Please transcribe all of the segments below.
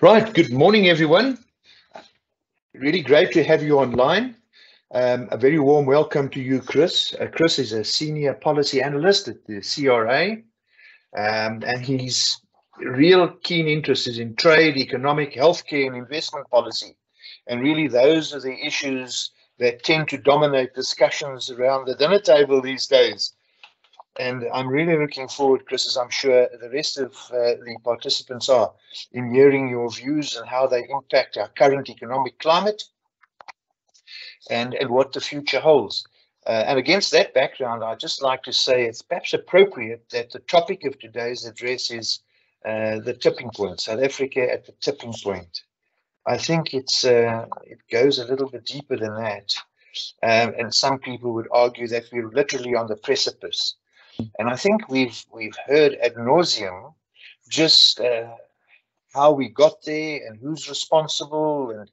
Right, good morning, everyone. Really great to have you online. A very warm welcome to you, Chris. Chris is a senior policy analyst at the CRA, and his real keen interest is in trade, economic, healthcare, and investment policy. And really, those are the issues that tend to dominate discussions around the dinner table these days. And I'm really looking forward, Chris, as I'm sure the rest of the participants are, in hearing your views and how they impact our current economic climate and what the future holds. And against that background, I'd just like to say it's perhaps appropriate that the topic of today's address is the tipping point, South Africa at the tipping point. I think it goes a little bit deeper than that. And some people would argue that we're literally on the precipice. And I think we've heard ad nauseum just how we got there and who's responsible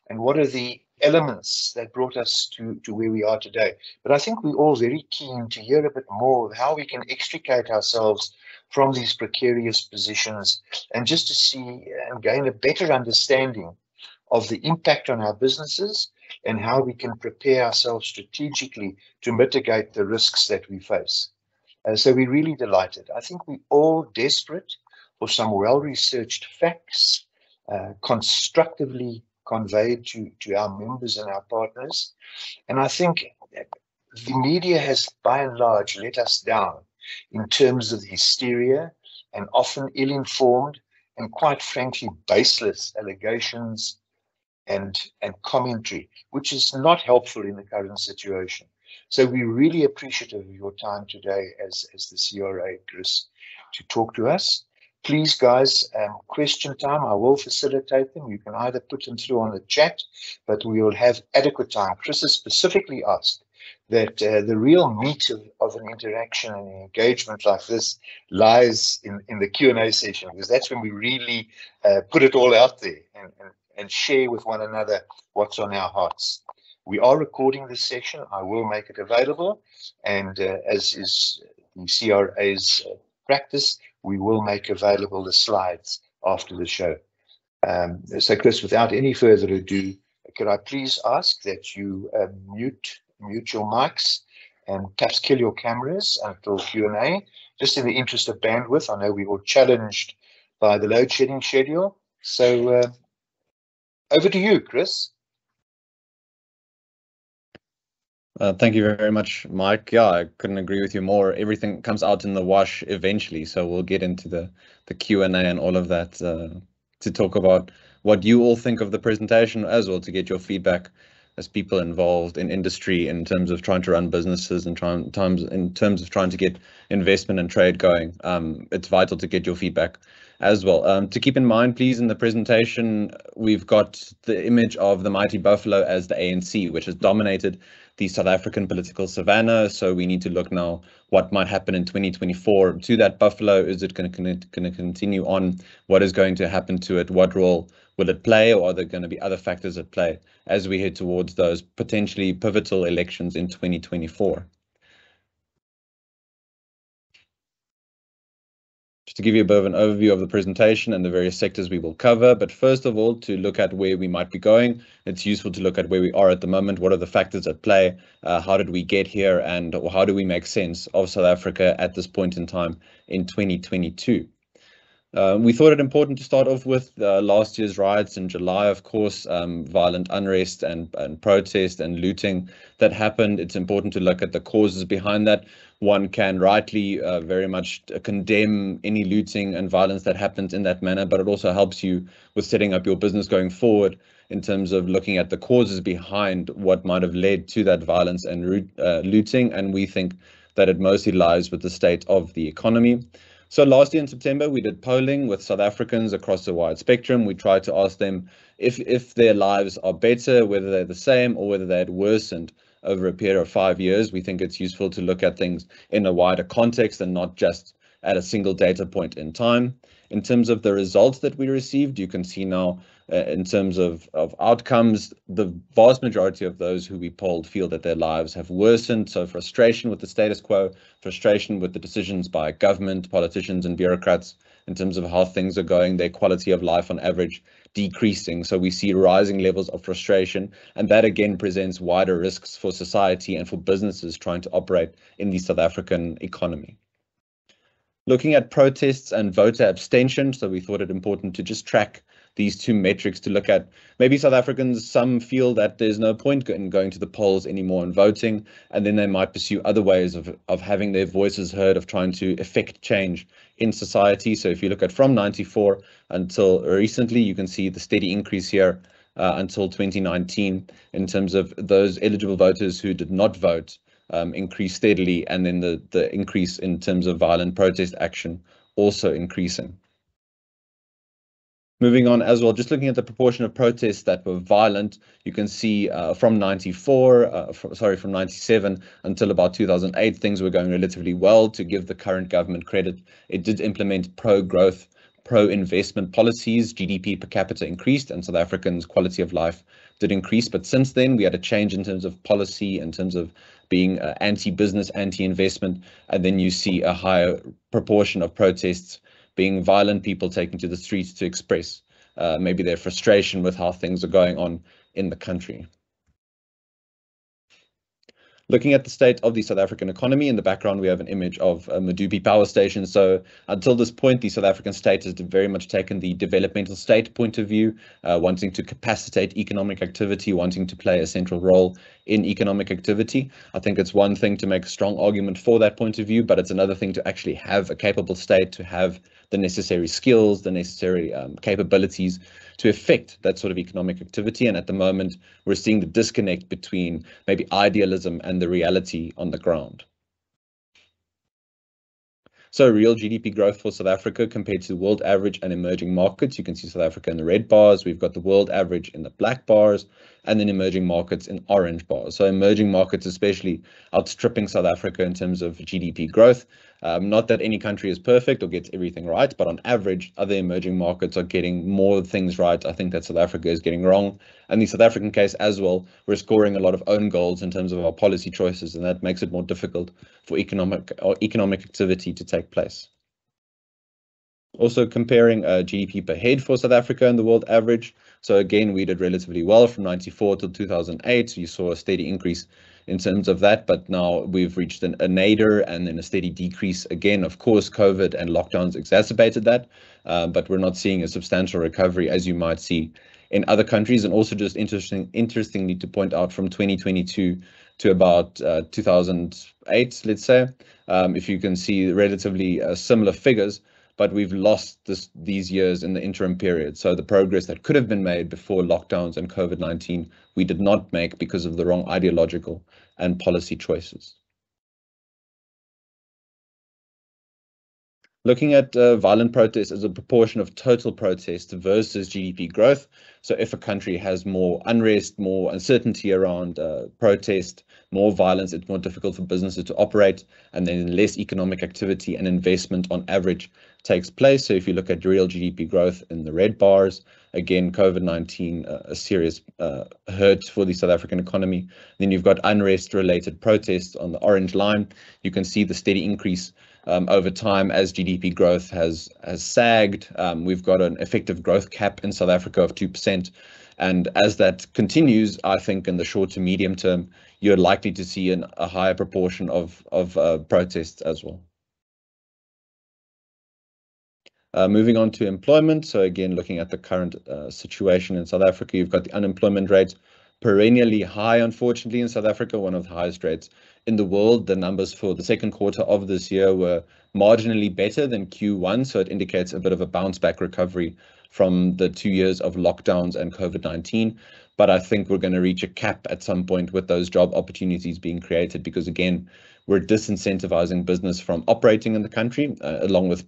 and what are the elements that brought us to where we are today. But I think we're all very keen to hear a bit more of how we can extricate ourselves from these precarious positions and just to see and gain a better understanding of the impact on our businesses and how we can prepare ourselves strategically to mitigate the risks that we face. So we're really delighted. I think we're all desperate for some well-researched facts, constructively conveyed to our members and our partners. And I think the media has, by and large, let us down in terms of the hysteria and often ill-informed and, quite frankly, baseless allegations and commentary, which is not helpful in the current situation. So we're really appreciative of your time today as the CRA, Chris, to talk to us. Please, guys, question time. I will facilitate them. You can either put them through on the chat, but we will have adequate time. Chris has specifically asked that the real meat of an interaction and an engagement like this lies in the Q&A session, because that's when we really put it all out there and share with one another what's on our hearts. We are recording this session. I will make it available. And as is the CRA's practice, we will make available the slides after the show. So, Chris, without any further ado, could I please ask that you mute your mics and perhaps kill your cameras until Q&A, just in the interest of bandwidth. I know we were challenged by the load shedding schedule. So over to you, Chris. Thank you very much, Mike. Yeah, I couldn't agree with you more. Everything comes out in the wash eventually, so we'll get into the Q&A and all of that to talk about what you all think of the presentation, as well to get your feedback as people involved in industry in terms of trying to run businesses and in terms of trying to get investment and trade going. It's vital to get your feedback as well. To keep in mind, please, in the presentation, we've got the image of the mighty buffalo as the ANC, which has dominated the South African political savannah. So we need to look now what might happen in 2024 to that buffalo. Is it going to continue on? What is going to happen to it? What role will it play? Or are there going to be other factors at play as we head towards those potentially pivotal elections in 2024? Just to give you a bit of an overview of the presentation and the various sectors we will cover, but first of all, to look at where we might be going, it's useful to look at where we are at the moment. What are the factors at play? How did we get here? And how do we make sense of South Africa at this point in time in 2022? We thought it important to start off with last year's riots in July, of course, violent unrest and protest and looting that happened. It's important to look at the causes behind that. One can rightly very much condemn any looting and violence that happens in that manner, but it also helps you with setting up your business going forward in terms of looking at the causes behind what might have led to that violence and looting. And we think that it mostly lies with the state of the economy. So last year in September, we did polling with South Africans across a wide spectrum. We tried to ask them if their lives are better, whether they're the same or whether they had worsened over a period of 5 years. We think it's useful to look at things in a wider context and not just at a single data point in time. In terms of the results that we received, you can see now in terms of outcomes, the vast majority of those who we polled feel that their lives have worsened. So frustration with the status quo, frustration with the decisions by government, politicians and bureaucrats in terms of how things are going, their quality of life on average decreasing. So we see rising levels of frustration, and that again presents wider risks for society and for businesses trying to operate in the South African economy. Looking at protests and voter abstention, so we thought it important to just track these two metrics to look at. Maybe South Africans, some feel that there's no point in going to the polls anymore and voting, and then they might pursue other ways of having their voices heard, of trying to effect change in society. So if you look at from 94 until recently, you can see the steady increase here until 2019 in terms of those eligible voters who did not vote increased steadily, and then the increase in terms of violent protest action also increasing. Moving on as well, just looking at the proportion of protests that were violent, you can see from 97 until about 2008, things were going relatively well. To give the current government credit, it did implement pro-growth, pro-investment policies. GDP per capita increased, and South Africans' quality of life did increase. But since then, we had a change in terms of policy, in terms of being anti-business, anti-investment, and then you see a higher proportion of protests being violent, people taking to the streets to express maybe their frustration with how things are going on in the country. Looking at the state of the South African economy, in the background we have an image of a Medupi power station. So until this point, the South African state has very much taken the developmental state point of view, wanting to capacitate economic activity, wanting to play a central role in economic activity. I think it's one thing to make a strong argument for that point of view, but it's another thing to actually have a capable state, to have the necessary skills, the necessary capabilities to effect that sort of economic activity. And at the moment, we're seeing the disconnect between maybe idealism and the reality on the ground. So real GDP growth for South Africa compared to the world average and emerging markets. You can see South Africa in the red bars. We've got the world average in the black bars, and then emerging markets in orange bars. So emerging markets especially outstripping South Africa in terms of GDP growth. Not that any country is perfect or gets everything right, but on average, other emerging markets are getting more things right. I think that South Africa is getting wrong. And the South African case as well, we're scoring a lot of own goals in terms of our policy choices, and that makes it more difficult for economic activity to take place. Also comparing GDP per head for South Africa and the world average. So again, we did relatively well from 94 to 2008. You saw a steady increase in terms of that, but now we've reached a nadir and then a steady decrease again. Of course, COVID and lockdowns exacerbated that, but we're not seeing a substantial recovery as you might see in other countries. And also just interestingly to point out, from 2022 to about 2008, let's say, if you can see relatively similar figures, but we've lost these years in the interim period. So the progress that could have been made before lockdowns and COVID-19, we did not make because of the wrong ideological and policy choices. Looking at violent protests as a proportion of total protests versus GDP growth. So if a country has more unrest, more uncertainty around protest, more violence, it's more difficult for businesses to operate, and then less economic activity and investment on average takes place. So if you look at real GDP growth in the red bars, again, COVID-19, a serious hurt for the South African economy. Then you've got unrest-related protests on the orange line. You can see the steady increase over time as GDP growth has sagged. We've got an effective growth cap in South Africa of 2%. And as that continues, I think in the short to medium term, you're likely to see a higher proportion of protests as well. Moving on to employment. So again, looking at the current situation in South Africa, you've got the unemployment rate perennially high, unfortunately, in South Africa, one of the highest rates in the world. The numbers for the second quarter of this year were marginally better than Q1, so it indicates a bit of a bounce back recovery from the 2 years of lockdowns and COVID-19. But I think we're going to reach a cap at some point with those job opportunities being created, because again, we're disincentivizing business from operating in the country, along with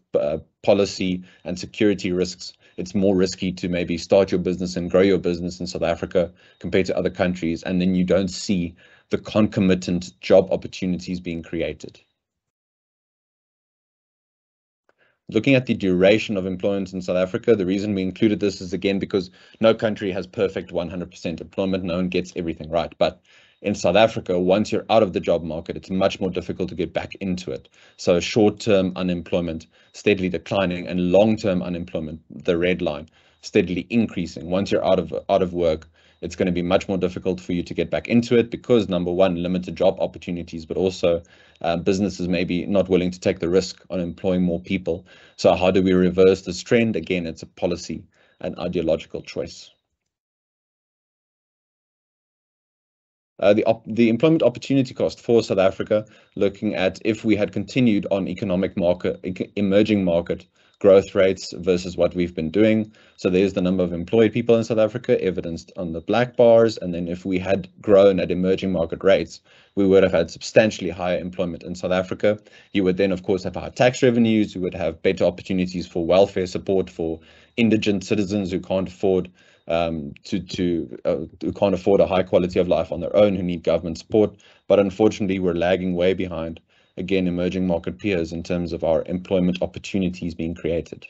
policy and security risks. It's more risky to maybe start your business and grow your business in South Africa compared to other countries, and then you don't see the concomitant job opportunities being created. Looking at the duration of employment in South Africa, the reason we included this is, again, because no country has perfect 100% employment. No one gets everything right. But In South Africa, once you're out of the job market, it's much more difficult to get back into it. So short-term unemployment steadily declining, and long-term unemployment, the red line, steadily increasing. Once you're out of work, it's going to be much more difficult for you to get back into it because, number one, limited job opportunities, but also businesses maybe not willing to take the risk on employing more people. So how do we reverse this trend? Again, it's a policy and ideological choice. The employment opportunity cost for South Africa, looking at if we had continued on emerging market growth rates versus what we've been doing. So there's the number of employed people in South Africa, evidenced on the black bars. And then if we had grown at emerging market rates, we would have had substantially higher employment in South Africa. You would then, of course, have higher tax revenues. You would have better opportunities for welfare support for indigent citizens who can't afford who can't afford a high quality of life on their own, who need government support. But unfortunately, we're lagging way behind, again, emerging market peers in terms of our employment opportunities being created.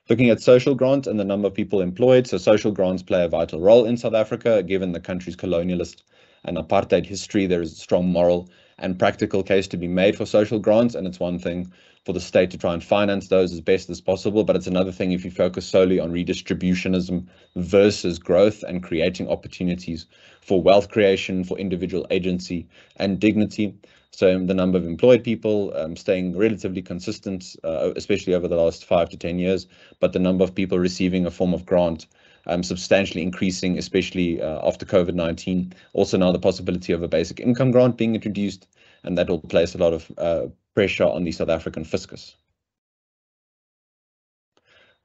Looking at social grants and the number of people employed. So social grants play a vital role in South Africa. Given the country's colonialist and apartheid history, there is a strong moral and practical case to be made for social grants. And it's one thing for the state to try and finance those as best as possible. But it's another thing if you focus solely on redistributionism versus growth and creating opportunities for wealth creation, for individual agency and dignity. So the number of employed people staying relatively consistent, especially over the last 5 to 10 years, but the number of people receiving a form of grant substantially increasing, especially after COVID-19. Also now the possibility of a basic income grant being introduced, and that will place a lot of pressure on the South African fiscus.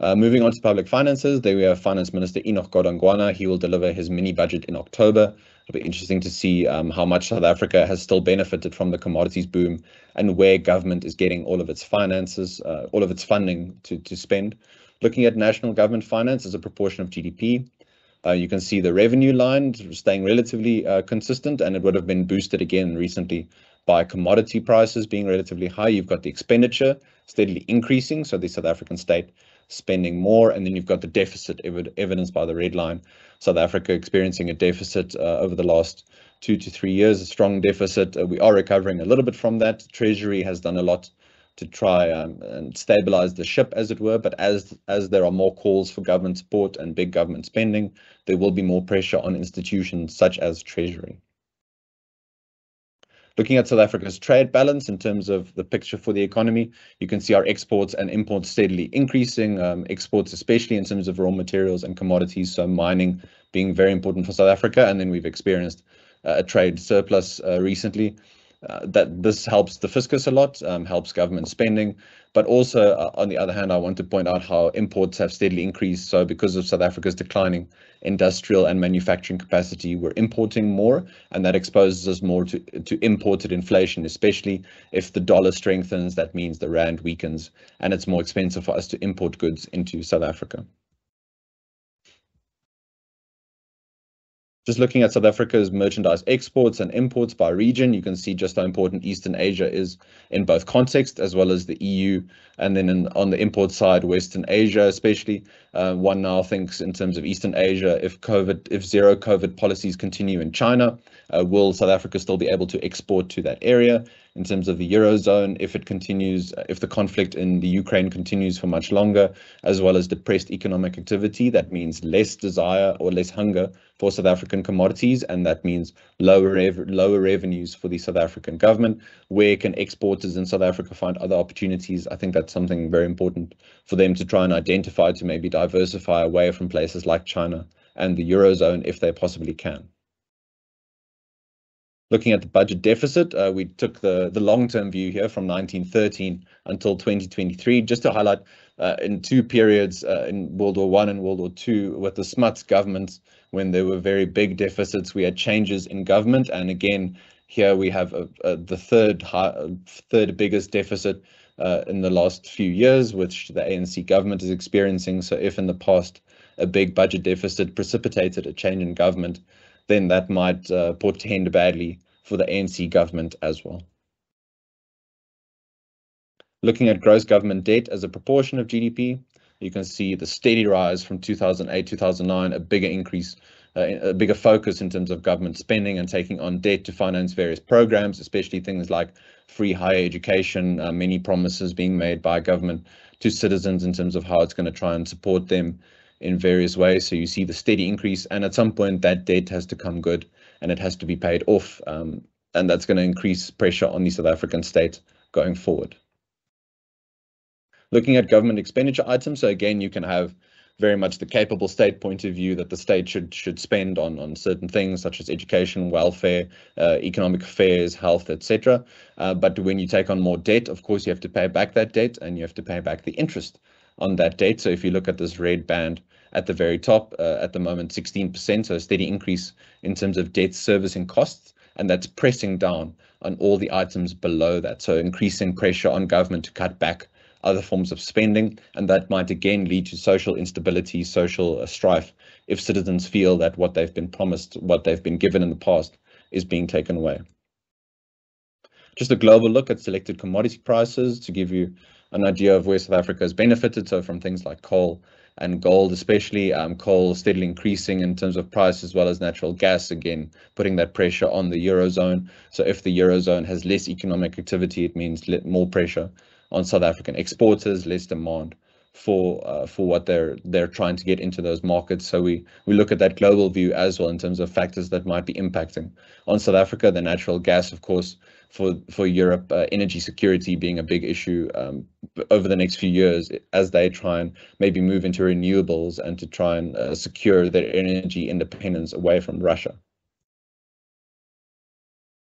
Moving on to public finances, there we have Finance Minister Enoch Godongwana. He will deliver his mini budget in October. It'll be interesting to see how much South Africa has still benefited from the commodities boom and where government is getting all of its finances, all of its funding to spend. Looking at national government finance as a proportion of GDP, you can see the revenue line staying relatively consistent, and it would have been boosted again recently by commodity prices being relatively high. You've got the expenditure steadily increasing, so the South African state spending more, and then you've got the deficit evidenced by the red line. South Africa experiencing a deficit over the last 2 to 3 years, a strong deficit. We are recovering a little bit from that. Treasury has done a lot to try and stabilize the ship, as it were, but as there are more calls for government support and big government spending, there will be more pressure on institutions such as Treasury. Looking at South Africa's trade balance in terms of the picture for the economy, you can see our exports and imports steadily increasing, exports especially in terms of raw materials and commodities, so mining being very important for South Africa, and then we've experienced a trade surplus recently. That this helps the fiscus a lot, helps government spending, but also on the other hand, I want to point out how imports have steadily increased. So because of South Africa's declining industrial and manufacturing capacity, we're importing more, and that exposes us more to imported inflation, especially if the dollar strengthens. That means the rand weakens, and it's more expensive for us to import goods into South Africa. Just looking at South Africa's merchandise exports and imports by region, you can see just how important Eastern Asia is in both context as well as the EU. And then on the import side, Western Asia, especially, one now thinks in terms of Eastern Asia, if zero COVID policies continue in China, will South Africa still be able to export to that area? In terms of the Eurozone, if it continues, if the conflict in the Ukraine continues for much longer, as well as depressed economic activity, that means less desire or less hunger for South African commodities, and that means lower revenues for the South African government. Where can exporters in South Africa find other opportunities? I think that's something very important for them to try and identify, to maybe diversify away from places like China and the Eurozone if they possibly can. Looking at the budget deficit, we took the long-term view here from 1913 until 2023, just to highlight in two periods in World War I and World War II with the Smuts governments, when there were very big deficits, we had changes in government. And again, here we have the third biggest deficit in the last few years, which the ANC government is experiencing. So if in the past a big budget deficit precipitated a change in government, then that might portend badly for the ANC government as well. Looking at gross government debt as a proportion of GDP, you can see the steady rise from 2008, 2009, a bigger increase a bigger focus in terms of government spending and taking on debt to finance various programs, especially things like free higher education, many promises being made by government to citizens in terms of how it's going to try and support them in various ways. So you see the steady increase, and at some point that debt has to come good and it has to be paid off, and that's going to increase pressure on the South African state going forward. Looking at government expenditure items, so again, you can have very much the capable state point of view that the state should spend on certain things such as education, welfare, economic affairs, health, etc. But when you take on more debt, of course, you have to pay back that debt, and you have to pay back the interest on that debt. So if you look at this red band at the very top, at the moment 16%, so a steady increase in terms of debt servicing costs, and that's pressing down on all the items below that. So increasing pressure on government to cut back other forms of spending, and that might again lead to social instability, social strife, if citizens feel that what they've been promised, what they've been given in the past, is being taken away. Just a global look at selected commodity prices to give you an idea of where South Africa has benefited. So from things like coal and gold, especially coal steadily increasing in terms of price, as well as natural gas, again putting that pressure on the Eurozone. So if the Eurozone has less economic activity, it means more pressure on South African exporters, less demand for what they're trying to get into those markets. So we look at that global view as well in terms of factors that might be impacting on South Africa. The natural gas, of course, for Europe, energy security being a big issue over the next few years as they try and maybe move into renewables and to try and secure their energy independence away from Russia.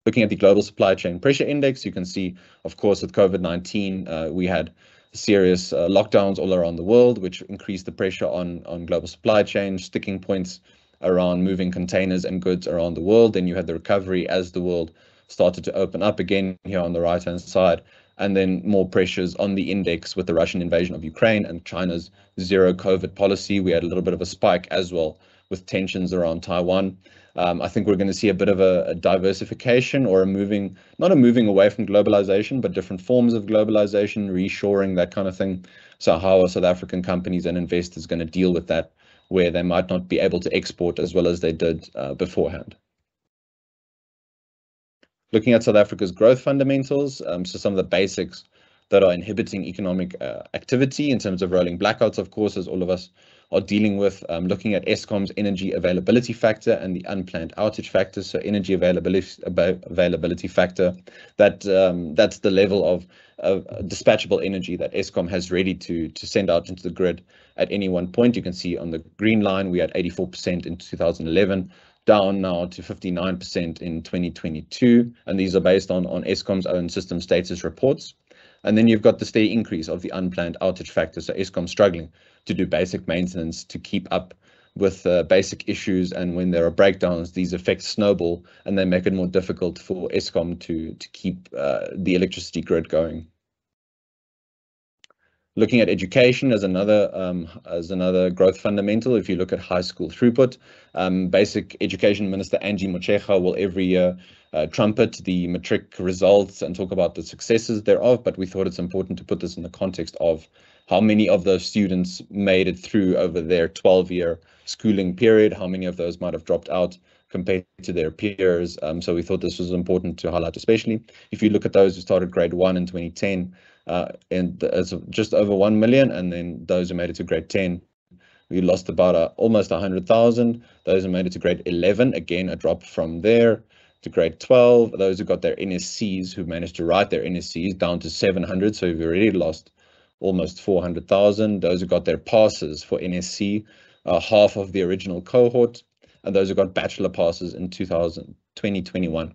Looking at the global supply chain pressure index, you can see, of course, with COVID-19, we had serious lockdowns all around the world, which increased the pressure on global supply chains, sticking points around moving containers and goods around the world. Then you had the recovery as the world started to open up again here on the right-hand side, and then more pressures on the index with the Russian invasion of Ukraine and China's zero COVID policy. We had a little bit of a spike as well with tensions around Taiwan. I think we're going to see a bit of a diversification, or not a moving away from globalization, but different forms of globalization, reshoring, that kind of thing. So how are South African companies and investors going to deal with that, where they might not be able to export as well as they did beforehand? Looking at South Africa's growth fundamentals, so some of the basics that are inhibiting economic activity in terms of rolling blackouts, of course, as all of us are dealing with, looking at Eskom's energy availability factor and the unplanned outage factor. So energy availability factor, that's the level of dispatchable energy that Eskom has ready to send out into the grid at any one point. You can see on the green line, we had 84% in 2011, down now to 59% in 2022. And these are based on Eskom's own system status reports. And then you've got the steady increase of the unplanned outage factor. So Eskom struggling to do basic maintenance to keep up with basic issues. And when there are breakdowns, these effects snowball and they make it more difficult for Eskom to keep the electricity grid going. Looking at education as another growth fundamental, if you look at high school throughput, Basic Education Minister Angie Motshekga will every year trumpet the matric results and talk about the successes thereof, but we thought it's important to put this in the context of how many of those students made it through over their 12-year schooling period, how many of those might have dropped out compared to their peers. So we thought this was important to highlight, especially if you look at those who started grade 1 in 2010, and as just over 1 million, and then those who made it to grade 10, we lost about almost 100,000. Those who made it to grade 11, again a drop from there to grade 12. Those who got their NSCs, who managed to write their NSCs, down to 700, so we've already lost almost 400,000. Those who got their passes for NSC, half of the original cohort, and those who got bachelor passes in 2021.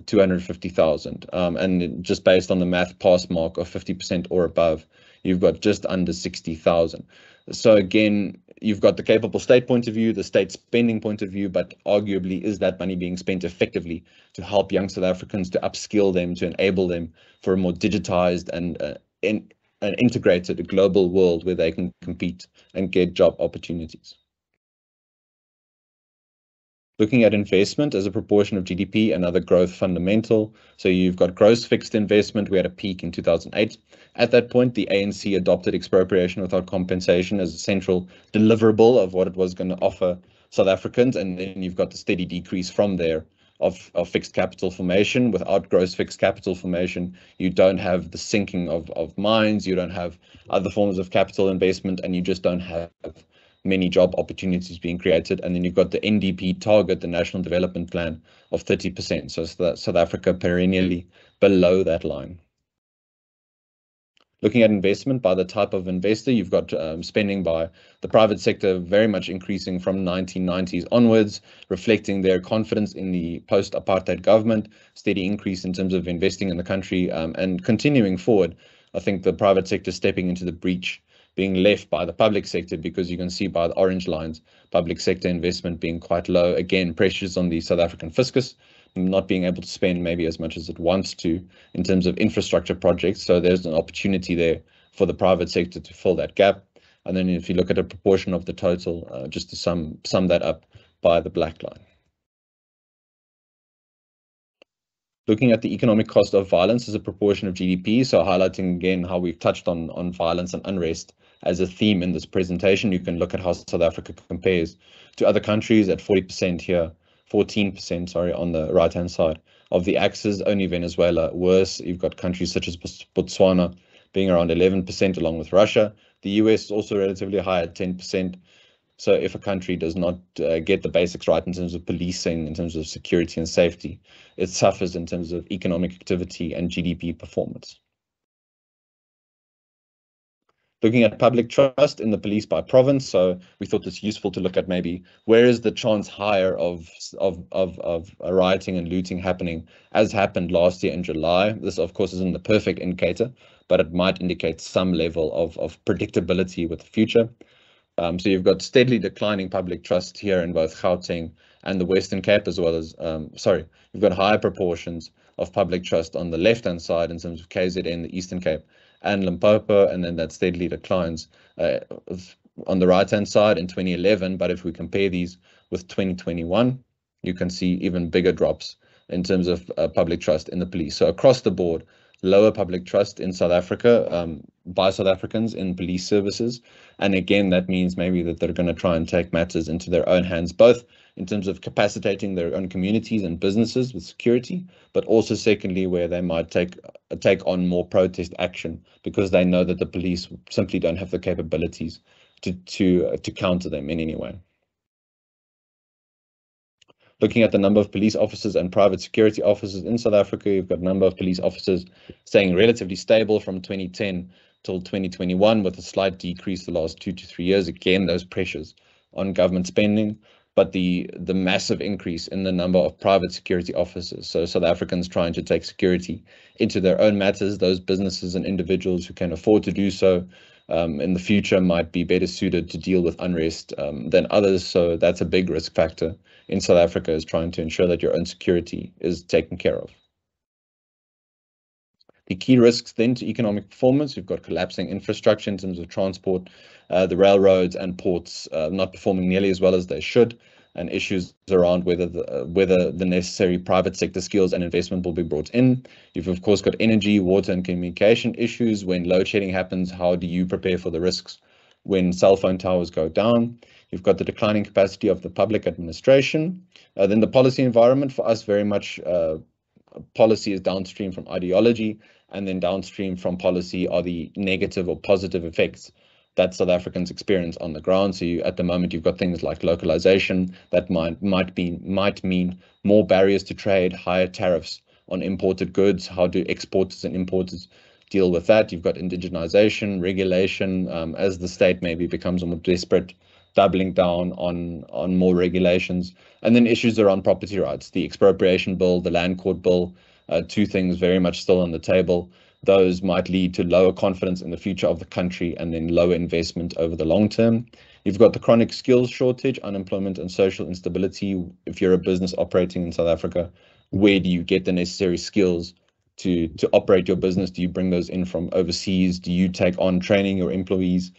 250,000, and just based on the math pass mark of 50% or above, you've got just under 60,000. So again, you've got the capable state point of view, the state spending point of view, but arguably is that money being spent effectively to help young South Africans, to upskill them, to enable them for a more digitized and an integrated global world where they can compete and get job opportunities. Looking at investment as a proportion of GDP, another growth fundamental. So you've got gross fixed investment. We had a peak in 2008. At that point, the ANC adopted expropriation without compensation as a central deliverable of what it was going to offer South Africans, and then you've got the steady decrease from there of fixed capital formation. Without gross fixed capital formation, you don't have the sinking of mines, you don't have other forms of capital investment, and you just don't have many job opportunities being created. And then you've got the NDP target, the National Development Plan, of 30%. So South Africa perennially below that line. Looking at investment by the type of investor, you've got spending by the private sector very much increasing from 1990s onwards, reflecting their confidence in the post-apartheid government, steady increase in terms of investing in the country, and continuing forward. I think the private sector stepping into the breach, being left by the public sector, because you can see by the orange lines, public sector investment being quite low. Again, pressures on the South African fiscus, not being able to spend maybe as much as it wants to in terms of infrastructure projects. So there's an opportunity there for the private sector to fill that gap. And then if you look at a proportion of the total, just to sum that up by the black line. Looking at the economic cost of violence as a proportion of GDP, so highlighting again how we've touched on violence and unrest as a theme in this presentation, you can look at how South Africa compares to other countries at 40% here, 14%, sorry, on the right-hand side of the axis. Only Venezuela worse. You've got countries such as Botswana being around 11%, along with Russia. The US is also relatively high at 10%. So if a country does not get the basics right in terms of policing, in terms of security and safety, it suffers in terms of economic activity and GDP performance. Looking at public trust in the police by province, so we thought it's useful to look at maybe where is the chance higher of rioting and looting happening, as happened last year in July. This, of course, isn't the perfect indicator, but it might indicate some level of predictability with the future. So you've got steadily declining public trust here in both Gauteng and the Western Cape, as well as, you've got higher proportions of public trust on the left-hand side in terms of KZN, the Eastern Cape, and Limpopo, and then that steadily declines on the right-hand side in 2011. But if we compare these with 2021, you can see even bigger drops in terms of public trust in the police. So across the board, lower public trust in South Africa by South Africans in police services. And again, that means maybe that they're going to try and take matters into their own hands, both in terms of capacitating their own communities and businesses with security, but also secondly, where they might take on more protest action because they know that the police simply don't have the capabilities to counter them in any way. Looking at the number of police officers and private security officers in South Africa, you've got a number of police officers staying relatively stable from 2010 till 2021, with a slight decrease the last 2 to 3 years. Again, those pressures on government spending, but the massive increase in the number of private security officers. So South Africans trying to take security into their own matters, those businesses and individuals who can afford to do so in the future might be better suited to deal with unrest than others. So that's a big risk factor in South Africa, is trying to ensure that your own security is taken care of. The key risks then to economic performance, we've got collapsing infrastructure in terms of transport, the railroads and ports not performing nearly as well as they should, and issues around whether the necessary private sector skills and investment will be brought in. You've of course got energy, water and communication issues. When load shedding happens, how do you prepare for the risks when cell phone towers go down? You've got the declining capacity of the public administration. Then the policy environment for us, very much policy is downstream from ideology, and then downstream from policy are the negative or positive effects that South Africans experience on the ground. So at the moment, you've got things like localization that might mean more barriers to trade, higher tariffs on imported goods. How do exporters and importers deal with that? You've got indigenization, regulation, as the state maybe becomes more desperate, doubling down on more regulations, and then issues around property rights, the expropriation bill, the land court bill, two things very much still on the table. Those might lead to lower confidence in the future of the country and then lower investment over the long term. You've got the chronic skills shortage, unemployment and social instability. If you're a business operating in South Africa, where do you get the necessary skills to operate your business? Do you bring those in from overseas? Do you take on training your employees?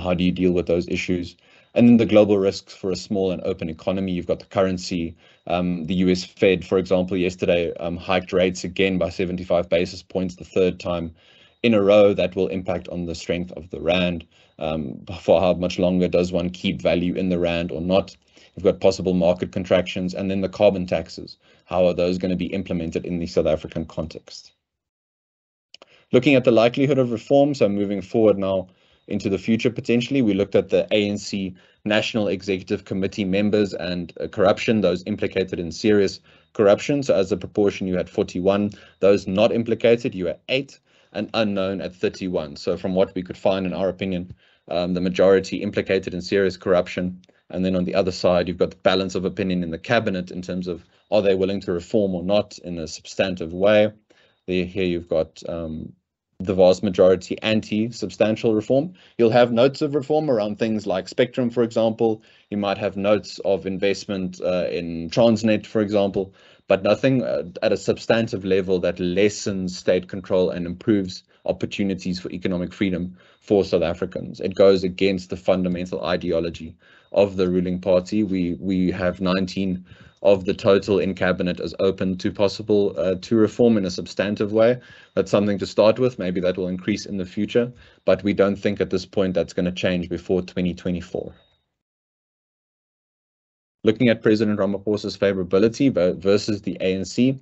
How do you deal with those issues? And then the global risks for a small and open economy. You've got the currency. The US Fed, for example, yesterday hiked rates again by 75 basis points, the third time in a row, that will impact on the strength of the rand. For how much longer does one keep value in the rand or not? We've got possible market contractions, and then the carbon taxes. How are those going to be implemented in the South African context? Looking at the likelihood of reform, so moving forward now into the future potentially, we looked at the ANC National Executive Committee members and corruption, those implicated in serious corruption. So as a proportion, you had 41, those not implicated, you had 8, and unknown at 31. So from what we could find, in our opinion, the majority implicated in serious corruption. And then on the other side, you've got the balance of opinion in the cabinet in terms of are they willing to reform or not in a substantive way. Here you've got the vast majority anti-substantial reform. You'll have notes of reform around things like spectrum, for example. You might have notes of investment in Transnet, for example, but nothing at a substantive level that lessens state control and improves opportunities for economic freedom for South Africans. It goes against the fundamental ideology of the ruling party. We have 19 of the total in cabinet as open to possible to reform in a substantive way. That's something to start with. Maybe that will increase in the future, but we don't think at this point that's going to change before 2024. Looking at President Ramaphosa's favorability versus the ANC,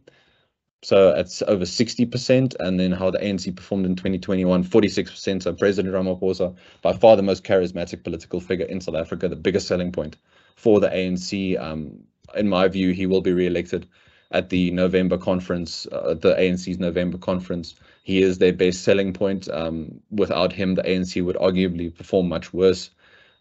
so it's over 60%, and then how the ANC performed in 2021, 46%. So President Ramaphosa, by far the most charismatic political figure in South Africa, the biggest selling point for the ANC. In my view, he will be re-elected at the November conference, the ANC's November conference. He is their best selling point. Without him, the ANC would arguably perform much worse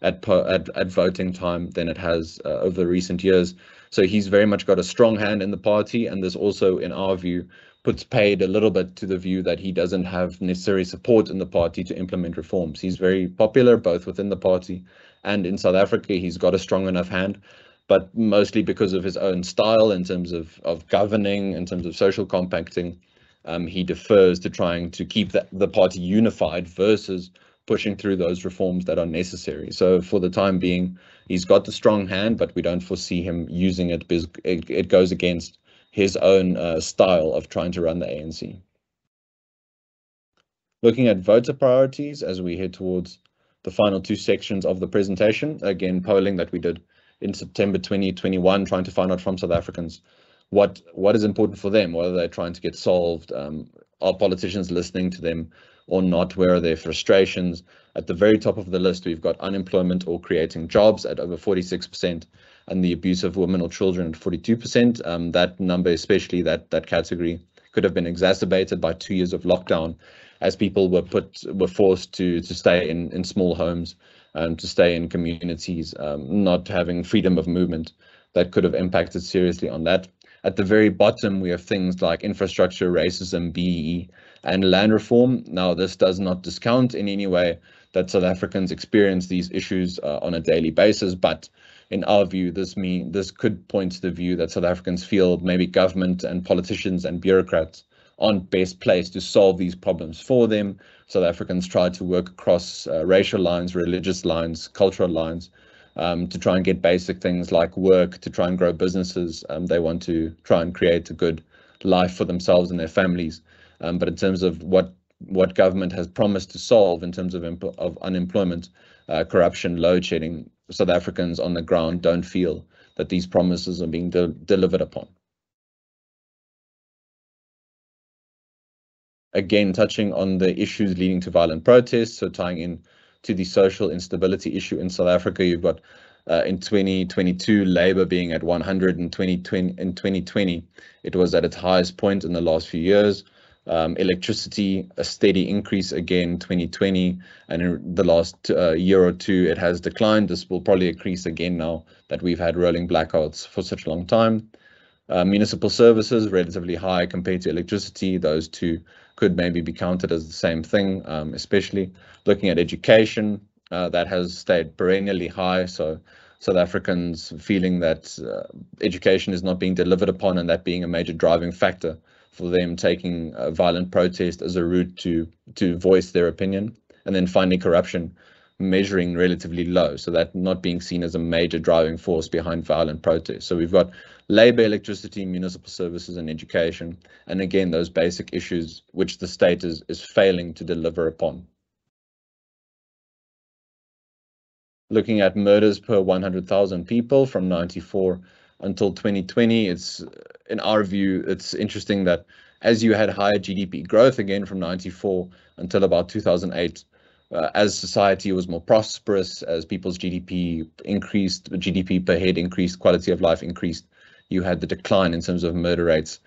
at voting time than it has over recent years. So he's very much got a strong hand in the party, and this also, in our view, puts paid a little bit to the view that he doesn't have necessary support in the party to implement reforms. He's very popular both within the party and in South Africa. He's got a strong enough hand, but mostly because of his own style in terms of governing, in terms of social compacting, he defers to trying to keep the party unified versus pushing through those reforms that are necessary. So for the time being, he's got the strong hand, but we don't foresee him using it because it goes against his own style of trying to run the ANC. Looking at voter priorities as we head towards the final two sections of the presentation, again, polling that we did in September 2021, trying to find out from South Africans what is important for them, what are they trying to get solved, are politicians listening to them or not, where are their frustrations. At the very top of the list, we've got unemployment or creating jobs at over 46%, and the abuse of women or children at 42%. That number, especially that category, could have been exacerbated by 2 years of lockdown, as people were forced to stay in small homes, to stay in communities, not having freedom of movement. That could have impacted seriously on that. At the very bottom, we have things like infrastructure, racism, BEE, and land reform. Now, this does not discount in any way that South Africans experience these issues on a daily basis, but in our view, this could point to the view that South Africans feel maybe government and politicians and bureaucrats aren't best placed to solve these problems for them. South Africans try to work across racial lines, religious lines, cultural lines, to try and get basic things like work, to try and grow businesses. They want to try and create a good life for themselves and their families. But in terms of what government has promised to solve in terms of unemployment, corruption, load shedding, South Africans on the ground don't feel that these promises are being delivered upon. Again, touching on the issues leading to violent protests, so tying in to the social instability issue in South Africa, you've got in 2022, Labour being at 100, in 2020, it was at its highest point in the last few years. Electricity, a steady increase again 2020, and in the last year or two it has declined. This will probably increase again now that we've had rolling blackouts for such a long time. Municipal services, relatively high compared to electricity. Those two could maybe be counted as the same thing, especially looking at education. That has stayed perennially high, so South Africans feeling that education is not being delivered upon, and that being a major driving factor for them taking violent protest as a route to voice their opinion. And then finally, corruption. measuring relatively low, so that not being seen as a major driving force behind violent protests. So we've got labor, electricity, municipal services, and education, and again, those basic issues which the state is failing to deliver upon. Looking at murders per 100,000 people from 94 until 2020, it's, in our view, it's interesting that as you had higher GDP growth, again from 94 until about 2008, as society was more prosperous, as people's GDP increased, GDP per head increased, quality of life increased, you had the decline in terms of murder rates.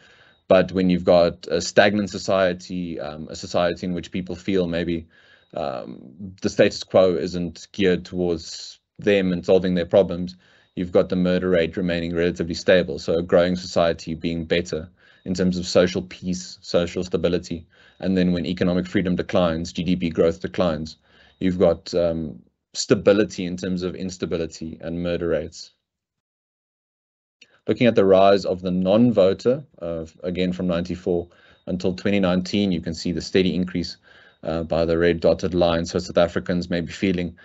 But when you've got a stagnant society, a society in which people feel maybe the status quo isn't geared towards them and solving their problems, you've got the murder rate remaining relatively stable. So a growing society being better in terms of social peace, social stability. And then when economic freedom declines, GDP growth declines, you've got stability in terms of instability and murder rates. Looking at the rise of the non-voter, again from 94 until 2019, you can see the steady increase by the red dotted line. So South Africans may be feeling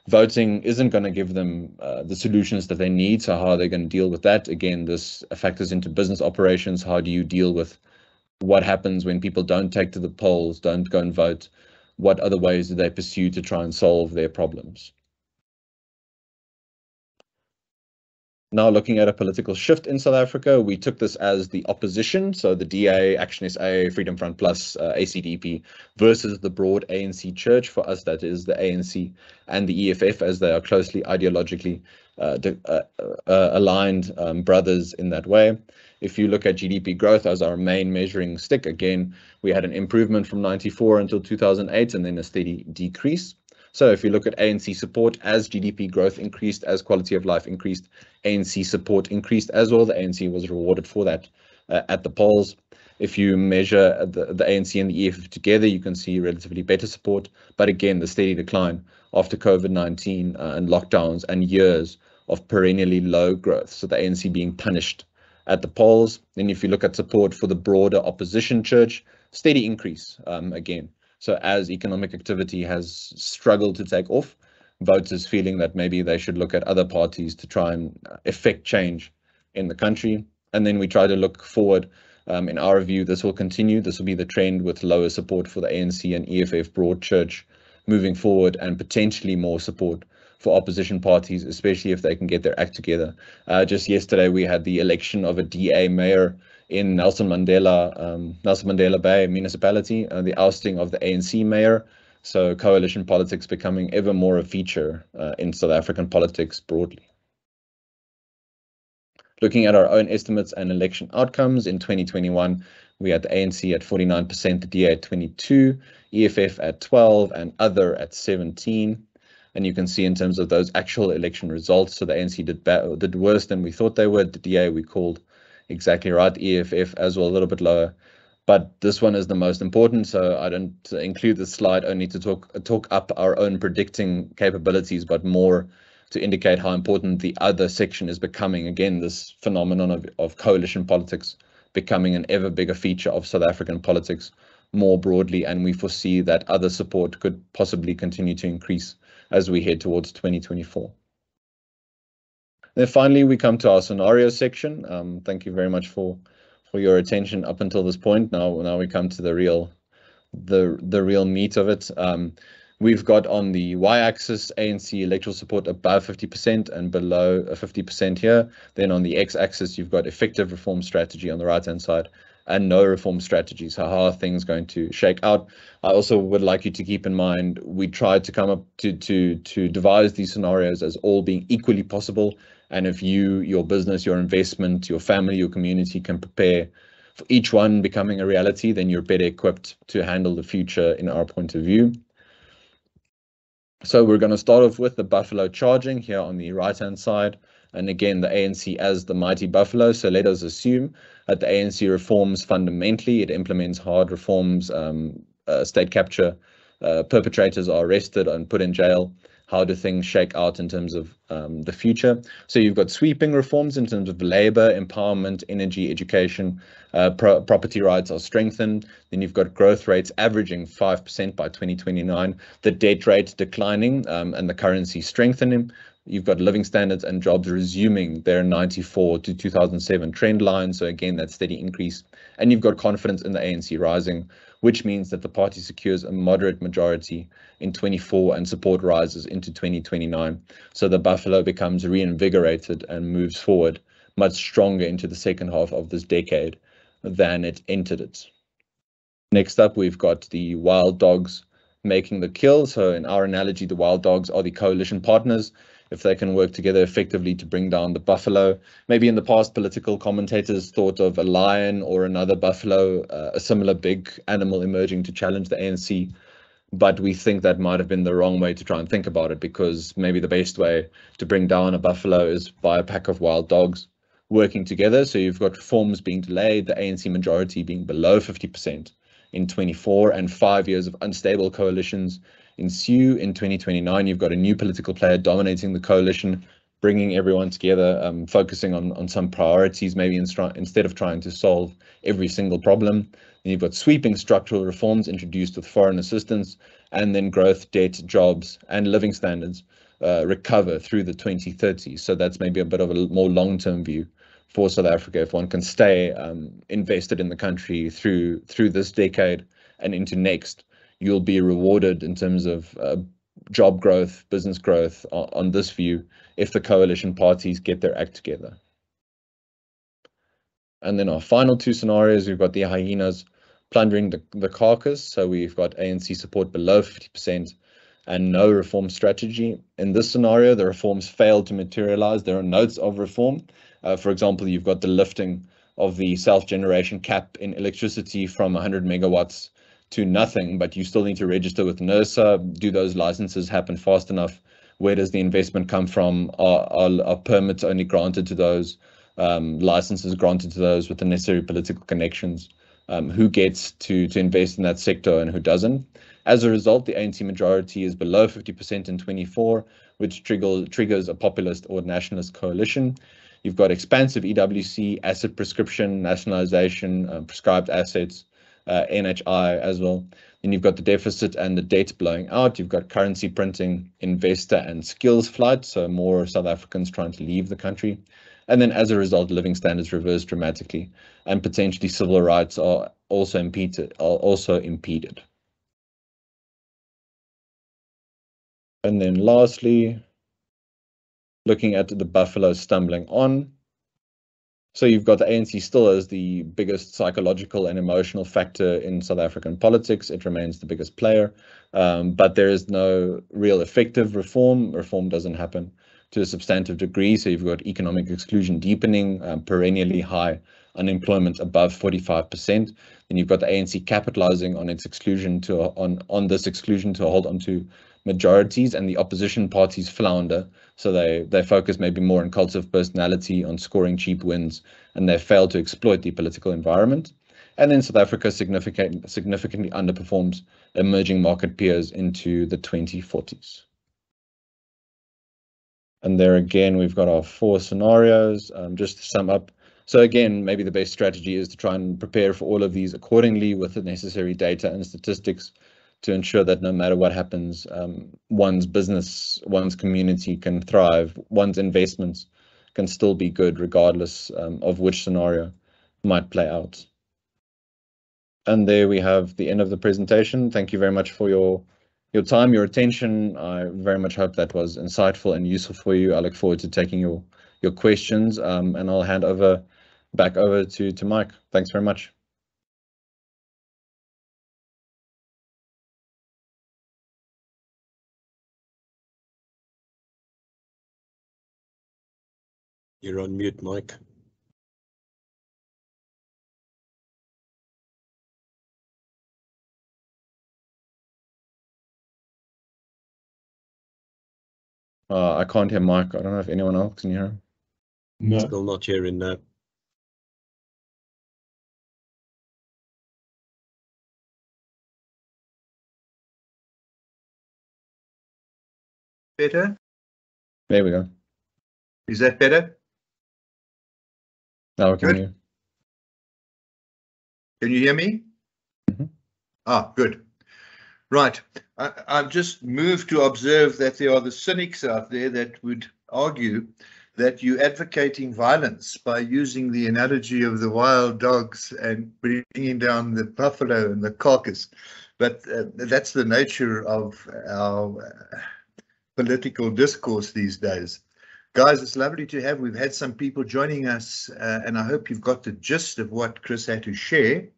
voting isn't going to give them the solutions that they need. So how are they going to deal with that? Again, this factors into business operations. How do you deal with what happens when people don't take to the polls, don't go and vote? What other ways do they pursue to try and solve their problems? Now looking at a political shift in South Africa, we took this as the opposition, so the DA, Action SA, Freedom Front Plus, ACDP, versus the broad ANC church. For us, that is the ANC and the EFF, as they are closely ideologically aligned brothers in that way. If you look at GDP growth as our main measuring stick, again, we had an improvement from 94 until 2008 and then a steady decrease. So if you look at ANC support, as GDP growth increased, as quality of life increased, ANC support increased as well. The ANC was rewarded for that at the polls. If you measure the ANC and the EFF together, you can see relatively better support. But again, the steady decline after COVID-19 and lockdowns and years of perennially low growth. So the ANC being punished at the polls. Then if you look at support for the broader opposition church, steady increase again. So as economic activity has struggled to take off, voters feeling that maybe they should look at other parties to try and effect change in the country. And then we try to look forward. In our view, this will continue. This will be the trend with lower support for the ANC and EFF broad church moving forward, and potentially more support for opposition parties, especially if they can get their act together. Just yesterday, we had the election of a DA mayor in Nelson Mandela Bay municipality, the ousting of the ANC mayor. So coalition politics becoming ever more a feature in South African politics broadly. Looking at our own estimates and election outcomes in 2021, we had the ANC at 49%, the DA at 22%, EFF at 12%, and other at 17%. And you can see in terms of those actual election results, so the ANC did worse than we thought they would. The DA we called exactly right, EFF as well, a little bit lower. But this one is the most important, so I don't include this slide only to talk up our own predicting capabilities, but more to indicate how important the other section is becoming. Again, this phenomenon of coalition politics becoming an ever bigger feature of South African politics more broadly, and we foresee that other support could possibly continue to increase as we head towards 2024. Then finally, we come to our scenario section. Thank you very much for your attention up until this point. Now we come to the real meat of it. We've got on the y-axis ANC electoral support above 50% and below 50% here. Then on the x-axis, you've got effective reform strategy on the right-hand side and no reform strategy. So how are things going to shake out? I also would like you to keep in mind, we tried to come up to devise these scenarios as all being equally possible. And if you, your business, your investment, your family, your community can prepare for each one becoming a reality, then you're better equipped to handle the future in our point of view. So we're going to start off with the buffalo charging here on the right-hand side. And again, the ANC as the mighty buffalo. So let us assume that the ANC reforms fundamentally. It implements hard reforms, state capture, perpetrators are arrested and put in jail. how do things shake out in terms of the future. So you've got sweeping reforms in terms of labor, empowerment, energy, education, property rights are strengthened. Then you've got growth rates averaging 5% by 2029, the debt rate declining and the currency strengthening. You've got living standards and jobs resuming their 94 to 2007 trend line. So again, that steady increase. And you've got confidence in the ANC rising, which means that the party secures a moderate majority in 24 and support rises into 2029. So the buffalo becomes reinvigorated and moves forward much stronger into the second half of this decade than it entered it. Next up, we've got the wild dogs making the kill. So in our analogy, the wild dogs are the coalition partners. If they can work together effectively to bring down the buffalo. Maybe in the past, political commentators thought of a lion or another buffalo, a similar big animal emerging to challenge the ANC. But we think that might have been the wrong way to try and think about it, because maybe the best way to bring down a buffalo is by a pack of wild dogs working together. So you've got reforms being delayed, the ANC majority being below 50% in 24, and 5 years of unstable coalitions ensue. In 2029, you've got a new political player dominating the coalition, bringing everyone together, focusing on some priorities, maybe instead of trying to solve every single problem. And you've got sweeping structural reforms introduced with foreign assistance, and then growth, debt, jobs, and living standards recover through the 2030s. So that's maybe a bit of a more long-term view for South Africa. If one can stay invested in the country through this decade and into next, you'll be rewarded in terms of job growth, business growth on this view, if the coalition parties get their act together. And then our final two scenarios, we've got the hyenas plundering the carcass. So we've got ANC support below 50% and no reform strategy. In this scenario, the reforms failed to materialize. There are notes of reform. For example, you've got the lifting of the self-generation cap in electricity from 100 megawatts to nothing, but you still need to register with NERSA. Do those licenses happen fast enough? Where does the investment come from? Are permits only granted to those, licenses granted to those with the necessary political connections? Who gets to invest in that sector and who doesn't? As a result, the ANC majority is below 50% in 24, which triggers a populist or nationalist coalition. You've got expansive EWC, asset prescription, nationalization, prescribed assets, NHI as well. Then you've got the deficit and the debt blowing out. You've got currency printing, investor and skills flight, so more South Africans trying to leave the country. And then as a result, living standards reverse dramatically, and potentially civil rights are also impeded. And then lastly, looking at the buffalo stumbling on. So you've got the ANC still as the biggest psychological and emotional factor in South African politics. It remains the biggest player, but there is no real effective reform. Reform doesn't happen to a substantive degree. So you've got economic exclusion deepening, perennially high unemployment above 45%. Then you've got the ANC capitalizing on its exclusion on this exclusion to hold onto majorities, and the opposition parties flounder. So they focus maybe more on cults of personality, on scoring cheap wins, and they fail to exploit the political environment. And then South Africa significantly underperforms emerging market peers into the 2040s. And there again, we've got our 4 scenarios. Just to sum up, so again, maybe the best strategy is to try and prepare for all of these accordingly with the necessary data and statistics to ensure that no matter what happens, one's business, one's community can thrive, one's investments can still be good regardless of which scenario might play out. And there we have the end of the presentation. Thank you very much for your time, your attention. I very much hope that was insightful and useful for you. I look forward to taking your questions, and I'll hand back over to Mike. Thanks very much. You're on mute, Mike. I can't hear Mike. I don't know if anyone else can hear him. No. Still not hearing that. better? There we go. Is that better? Now we can Good. hear. Can you hear me? Mhm. Ah, good. Right. I've just moved to observe that there are the cynics out there that would argue that you're advocating violence by using the analogy of the wild dogs and bringing down the buffalo and the carcass. But that's the nature of our political discourse these days. Guys, it's lovely to have. We've had some people joining us, and I hope you've got the gist of what Chris had to share.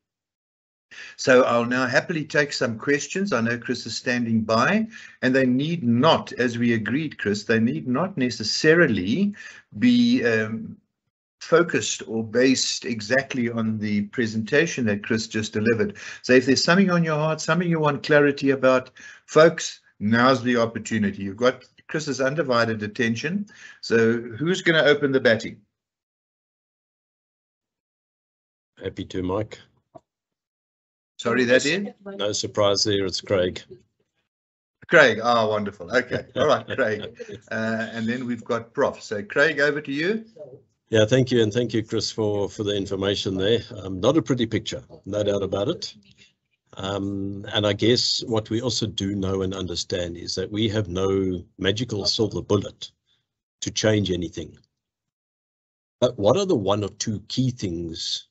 So I'll now happily take some questions. I know Chris is standing by, and they need not, as we agreed, Chris, they need not necessarily be focused or based exactly on the presentation that Chris just delivered. So if there's something on your heart, something you want clarity about, folks, now's the opportunity. You've got Chris's undivided attention. So who's going to open the batting? Happy to, Mike. Sorry, that is? No surprise there, it's Craig. Craig, oh, wonderful. Okay, all right, Craig. And then we've got Prof. So Craig, over to you. Yeah, thank you, and thank you, Chris, for the information there. Not a pretty picture, no doubt about it. And I guess what we also do know and understand is that we have no magical silver bullet to change anything. But what are the one or two key things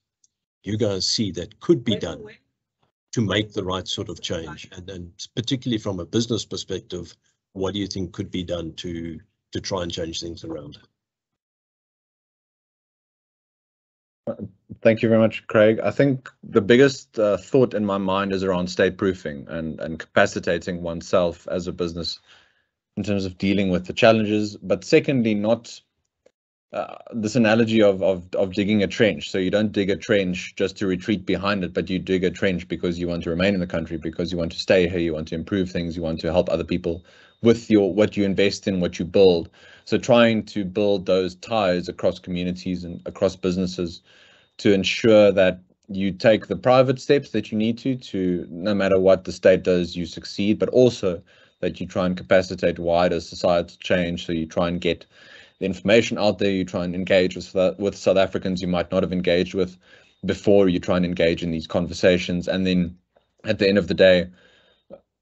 you guys see that could be done to make the right sort of change? And particularly from a business perspective, what do you think could be done to try and change things around? Thank you very much, Craig. I think the biggest thought in my mind is around state proofing and capacitating oneself as a business in terms of dealing with the challenges. But secondly, not this analogy of digging a trench. So you don't dig a trench just to retreat behind it, but you dig a trench because you want to remain in the country, because you want to stay here, you want to improve things, you want to help other people with what you invest in, what you build. So trying to build those ties across communities and across businesses to ensure that you take the private steps that you need to no matter what the state does, you succeed, but also that you try and capacitate wider societal change. So you try and get the information out there, you try and engage with South Africans you might not have engaged with before, you try and engage in these conversations. And then at the end of the day,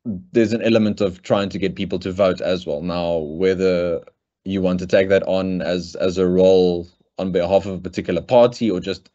there's an element of trying to get people to vote as well. Now, whether you want to take that on as a role on behalf of a particular party or just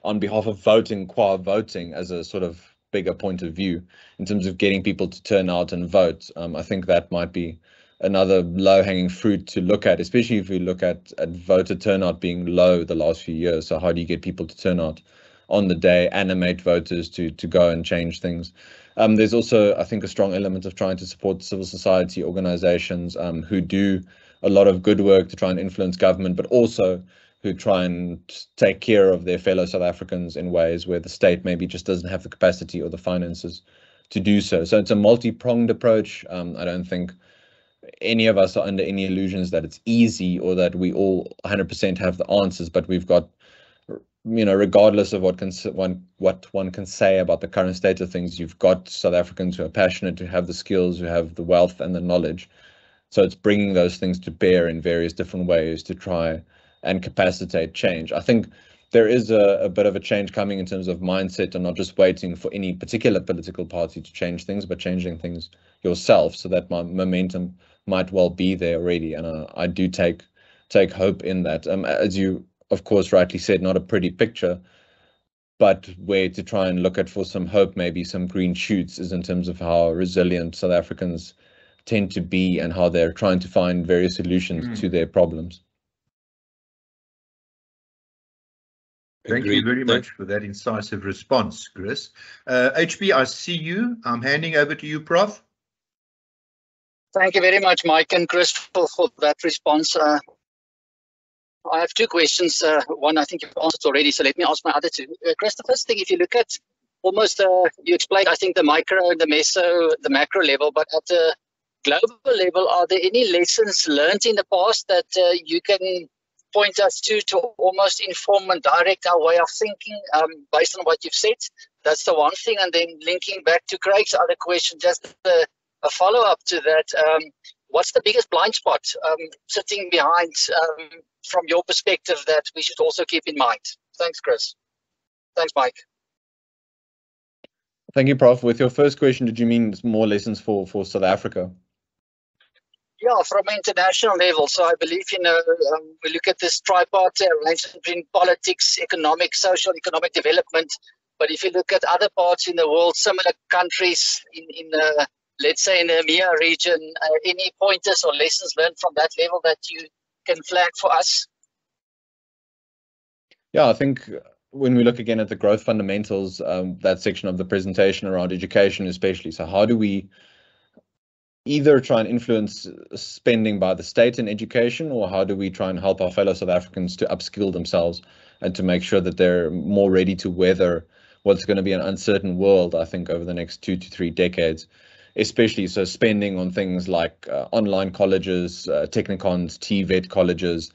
on behalf of voting, qua voting as a sort of bigger point of view in terms of getting people to turn out and vote, I think that might be another low-hanging fruit to look at, especially if we look at voter turnout being low the last few years. So how do you get people to turn out on the day, animate voters to go and change things? There's also, I think, a strong element of trying to support civil society organizations who do a lot of good work to try and influence government, but also who try and take care of their fellow South Africans in ways where the state maybe just doesn't have the capacity or the finances to do so. So it's a multi-pronged approach. I don't think any of us are under any illusions that it's easy or that we all 100% have the answers, but we've got, regardless of what one can say about the current state of things, you've got South Africans who are passionate, who have the skills, who have the wealth and the knowledge. So it's bringing those things to bear in various different ways to try and capacitate change. I think there is a bit of a change coming in terms of mindset and not just waiting for any particular political party to change things, but changing things yourself. So that momentum might well be there already. And I do take hope in that. As you, of course, rightly said, not a pretty picture, but where to try and look at for some hope, maybe some green shoots, is in terms of how resilient South Africans tend to be and how they're trying to find various solutions to their problems. Thank you very much for that incisive response, Chris. HB, I see you. I'm handing over to you, Prof. Thank you very much, Mike and Chris, for that response. I have two questions. One I think you've answered already, so let me ask my other two. Chris, the first thing, if you look at almost, you explained, I think, the micro, the meso, the macro level, but at the global level, are there any lessons learned in the past that you can point us to almost inform and direct our way of thinking based on what you've said? That's the one thing. And then linking back to Craig's other question, just a follow-up to that. what's the biggest blind spot sitting behind from your perspective that we should also keep in mind? Thanks, Chris. Thanks, Mike. Thank you, Prof. With your first question, did you mean more lessons for South Africa? Yeah, from an international level. So I believe, we look at this tripartite arrangement between politics, social, economic development. But if you look at other parts in the world, similar countries let's say in the EMEA region, any pointers or lessons learned from that level that you can flag for us? Yeah, I think when we look again at the growth fundamentals, that section of the presentation around education especially. So how do we either try and influence spending by the state in education, or how do we try and help our fellow South Africans to upskill themselves and to make sure that they're more ready to weather what's going to be an uncertain world, I think, over the next 2 to 3 decades, especially so spending on things like online colleges, technicons, TVET colleges,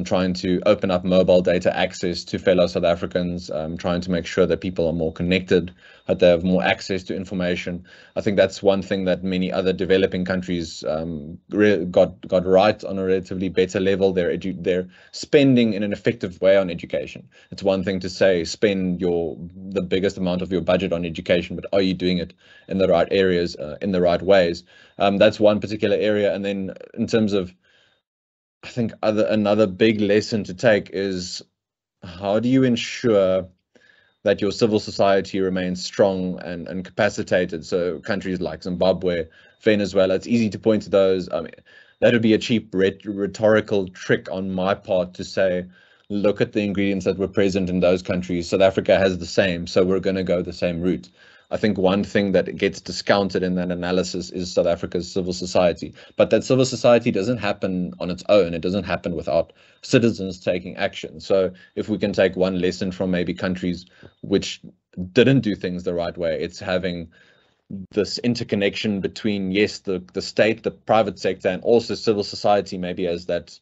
trying to open up mobile data access to fellow South Africans, trying to make sure that people are more connected, that they have more access to information. I think that's one thing that many other developing countries got right on a relatively better level. They're spending in an effective way on education. It's one thing to say spend the biggest amount of your budget on education, but are you doing it in the right areas, in the right ways? That's one particular area. And then in terms of, I think another big lesson to take is, how do you ensure that your civil society remains strong and capacitated? So countries like Zimbabwe, Venezuela, it's easy to point to those. I mean, that would be a cheap rhetorical trick on my part to say, look at the ingredients that were present in those countries. South Africa has the same, so we're going to go the same route. I think one thing that gets discounted in that analysis is South Africa's civil society. But that civil society doesn't happen on its own. It doesn't happen without citizens taking action. So if we can take one lesson from maybe countries which didn't do things the right way, it's having this interconnection between, yes, the state, the private sector, and also civil society, maybe as that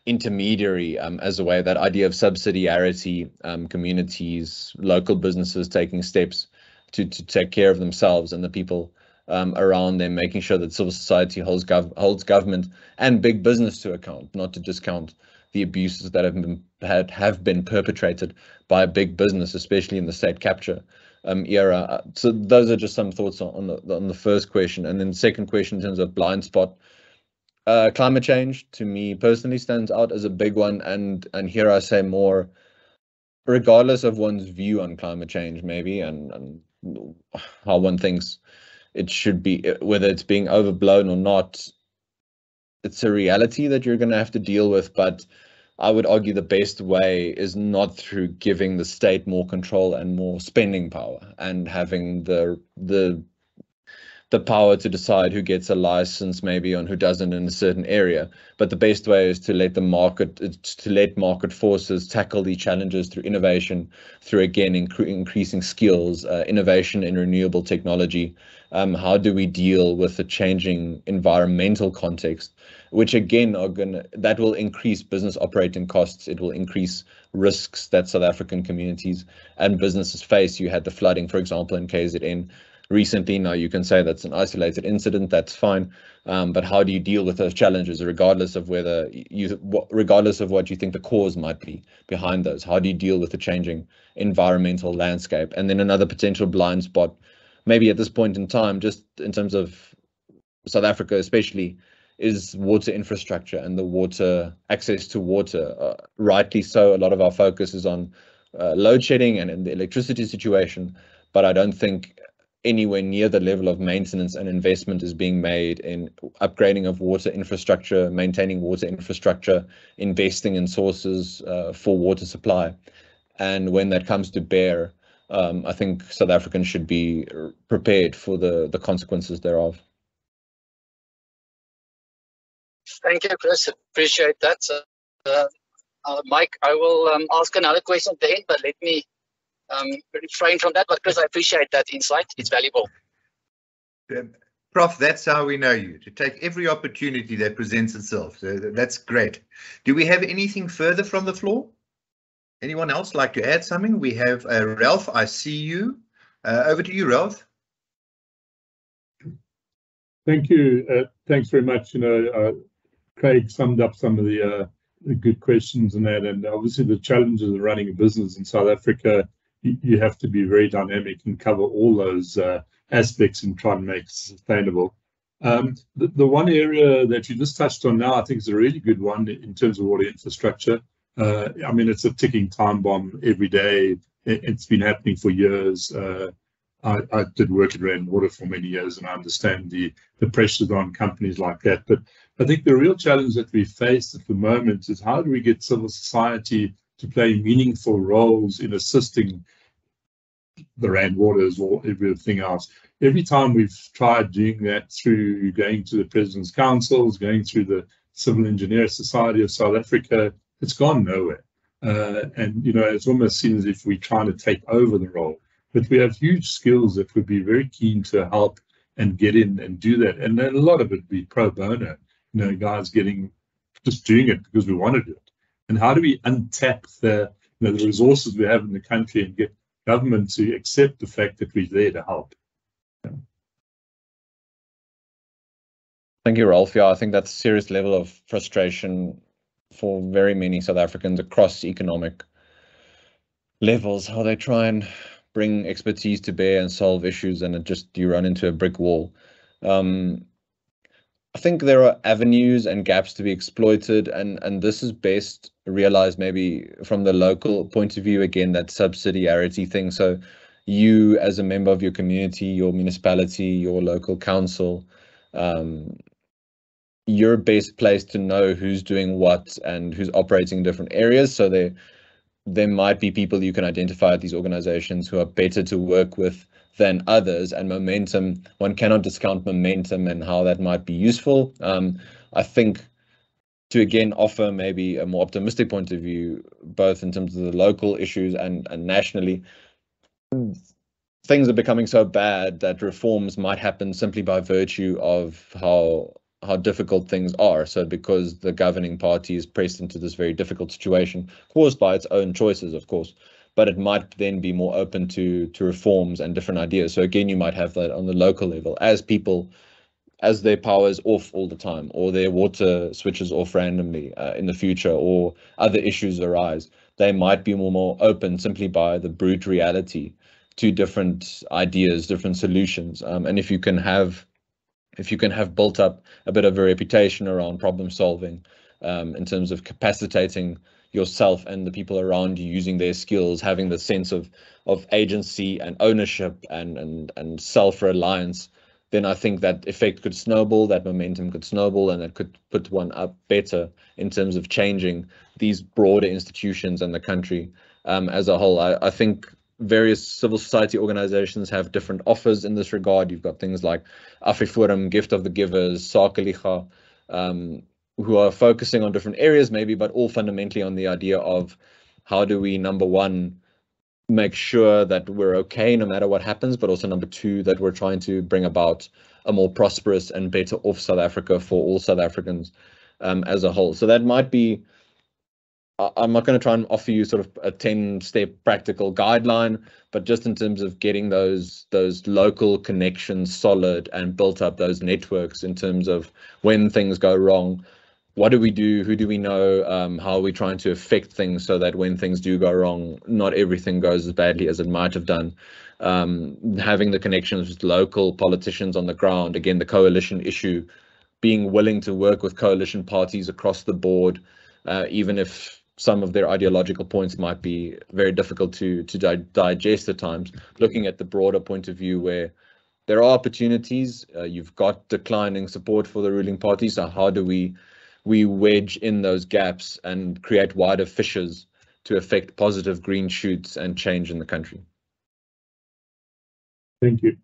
intermediary, as a way, that idea of subsidiarity, communities, local businesses taking steps to take care of themselves and the people around them, making sure that civil society holds government and big business to account, not to discount the abuses that have been perpetrated by big business, especially in the state capture era. So those are just some thoughts on the first question. And then the second question, in terms of blind spot, climate change to me personally stands out as a big one. And here I say more, regardless of one's view on climate change, maybe, and how one thinks it should be, whether it's being overblown or not, it's a reality that you're going to have to deal with. But I would argue the best way is not through giving the state more control and more spending power and having the power to decide who gets a license maybe and who doesn't in a certain area. But the best way is to let market forces tackle the challenges through innovation, through again increasing skills, innovation in renewable technology. How do we deal with the changing environmental context, which again that will increase business operating costs. It will increase risks that South African communities and businesses face. You had the flooding, for example, in KZN recently. Now you can say that's an isolated incident, that's fine, but how do you deal with those challenges, regardless of what you think the cause might be behind those? How do you deal with the changing environmental landscape? And then another potential blind spot, maybe at this point in time, just in terms of South Africa especially, is water infrastructure and the access to water. Rightly so, a lot of our focus is on load shedding and in the electricity situation, but I don't think anywhere near the level of maintenance and investment is being made in upgrading of water infrastructure, maintaining water infrastructure, investing in sources for water supply. And when that comes to bear, I think South Africans should be prepared for the consequences thereof. Thank you, Chris. Appreciate that. Mike, I will ask another question at the end, but let me refrain from that. But Chris, I appreciate that insight. It's valuable. Prof, that's how we know you, to take every opportunity that presents itself. So that's great. Do we have anything further from the floor? Anyone else like to add something? We have Ralph, I see you. Over to you, Ralph. Thank you. Thanks very much. Craig summed up some of the good questions and that, and obviously the challenges of running a business in South Africa. You have to be very dynamic and cover all those aspects and try and make it sustainable. The one area that you just touched on now, I think is a really good one in terms of water infrastructure. I mean, it's a ticking time bomb every day. It's been happening for years. I did work at Rand Water for many years, and I understand the pressures on companies like that. But I think the real challenge that we face at the moment is how do we get civil society to play meaningful roles in assisting the Rand Waters or everything else. Every time we've tried doing that through going to the President's Councils, going through the Civil Engineer Society of South Africa, it's gone nowhere. And, it's almost seen as if we're trying to take over the role. But we have huge skills that would be very keen to help and get in and do that. And then a lot of it would be pro bono, guys just doing it because we want to do it. And how do we untap the resources we have in the country and get government to accept the fact that we're there to help? Thank you, Rolf. Yeah, I think that's a serious level of frustration for very many South Africans across economic levels, how they try and bring expertise to bear and solve issues, and you run into a brick wall. I think there are avenues and gaps to be exploited, and this is best realized maybe from the local point of view, again, that subsidiarity thing. So you as a member of your community, your municipality, your local council, you're best placed to know who's doing what and who's operating in different areas. So there might be people you can identify at these organizations who are better to work with than others, and momentum, one cannot discount momentum and how that might be useful. I think to again offer maybe a more optimistic point of view, both in terms of the local issues and nationally, things are becoming so bad that reforms might happen simply by virtue of how difficult things are. So because the governing party is pressed into this very difficult situation, caused by its own choices, of course, but it might then be more open to reforms and different ideas. So again, you might have that on the local level as their power is off all the time, or their water switches off randomly in the future, or other issues arise. They might be more open simply by the brute reality to different ideas, different solutions. And if you can have built up a bit of a reputation around problem solving, in terms of capacitating yourself and the people around you, using their skills, having the sense of agency and ownership and self-reliance, then I think that effect could snowball, that momentum could snowball, and that could put one up better in terms of changing these broader institutions and the country as a whole. I think various civil society organizations have different offers in this regard. You've got things like Anc Reforms, Gift of the Givers, Sakeliga, who are focusing on different areas maybe, but all fundamentally on the idea of how do we, number one, make sure that we're okay no matter what happens, but also number two, that we're trying to bring about a more prosperous and better off South Africa for all South Africans as a whole. So that might be, I'm not going to try and offer you sort of a 10-step practical guideline, but just in terms of getting those local connections solid and built up those networks in terms of when things go wrong, what do we do? Who do we know? How are we trying to affect things so that when things do go wrong, not everything goes as badly as it might have done? Having the connections with local politicians on the ground, again, the coalition issue, being willing to work with coalition parties across the board, even if some of their ideological points might be very difficult to digest at times, looking at the broader point of view where there are opportunities. You've got declining support for the ruling party, so how do we wedge in those gaps and create wider fissures to affect positive green shoots and change in the country? Thank you.